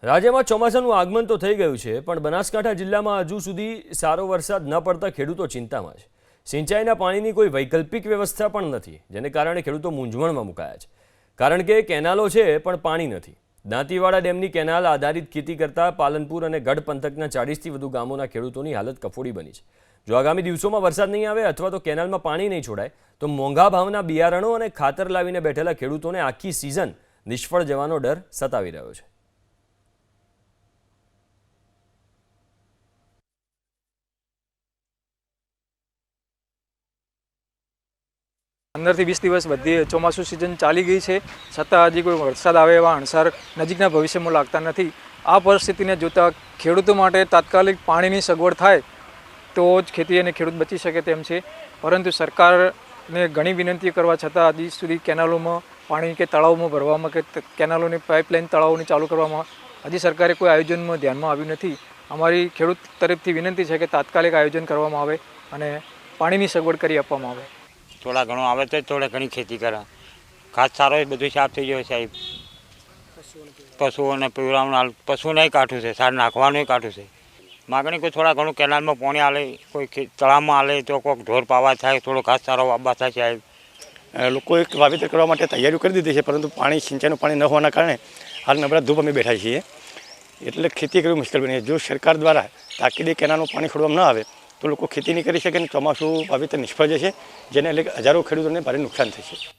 રાજ્યમાં ચોમાસાનું આગમન તો થઈ ગયું છે, પણ બનાસકાંઠા જિલ્લામાં હજુ સુધી સારો વરસાદ ન પડતા ખેડૂતો ચિંતામાં છે. સિંચાઈના પાણીની કોઈ વૈકલ્પિક વ્યવસ્થા પણ નથી, જેને કારણે ખેડૂતો મૂંઝવણમાં મુકાયા છે. કારણ કે કેનાલો છે પણ પાણી નથી. દાંતીવાડા ડેમની કેનાલ આધારિત ખેતી કરતા પાલનપુર અને ગઢ પંથકના 40થી વધુ ગામોના ખેડૂતોની હાલત કફોડી બની છે. જો આગામી દિવસોમાં વરસાદ નહીં આવે અથવા તો કેનાલમાં પાણી નહીં છોડાય તો મોંઘા ભાવના બિયારણો અને ખાતર લાવીને બેઠેલા ખેડૂતોને આખી સિઝન નિષ્ફળ જવાનો ડર સતાવી રહ્યો છે. 15 થી 20 દિવસ બધી ચોમાસું સિઝન ચાલી ગઈ છે, છતાં હજી કોઈ વરસાદ આવે એવા અણસાર નજીકના ભવિષ્યમાં લાગતા નથી. આ પરિસ્થિતિને જોતા ખેડૂતો માટે તાત્કાલિક પાણીની સગવડ થાય તો જ ખેતી અને ખેડૂત બચી શકે તેમ છે. પરંતુ સરકારને ઘણી વિનંતી કરવા છતાં હજી સુધી કેનાલોમાં પાણી કે તળાવમાં ભરવામાં કે કેનાલોની પાઇપલાઇન તળાવોની ચાલુ કરવામાં હજી સરકારે કોઈ આયોજનમાં ધ્યાનમાં આવ્યું નથી. અમારી ખેડૂત તરફથી વિનંતી છે કે તાત્કાલિક આયોજન કરવામાં આવે અને પાણીની સગવડ કરી આપવામાં આવે. થોડા ઘણું આવે તો થોડા ઘણી ખેતી કરે. ઘાસ સારો એ બધું સાફ થઈ ગયો સાહેબ. પશુઓને પીવડાવવાનું પશુને કાઢું છે, સાર નાખવાનું કાઢું છે. માગણી કોઈ થોડા ઘણું કેનાલમાં પાણી આલે, કોઈ તળાવમાં આલે તો કોઈક ઢોર પાવા થાય, થોડો ઘાસ સારો વાવવા થાય સાહેબ. લોકો એક વાવેતર કરવા માટે તૈયારીઓ કરી દીધી છે, પરંતુ સિંચાઈનું પાણી ન હોવાના કારણે હાલ નબળા ધૂપ અમે બેઠા છીએ. એટલે ખેતી કરવી મુશ્કેલ બની. જો સરકાર દ્વારા તાકીદે કેનાલનું પાણી છોડવામાં ન આવે તો લોકો ખેતી નહીં કરી શકે અને ચોમાસું વાવેતર નિષ્ફળ જશે, જેને હજારો ખેડૂતોને ભારે નુકસાન થશે.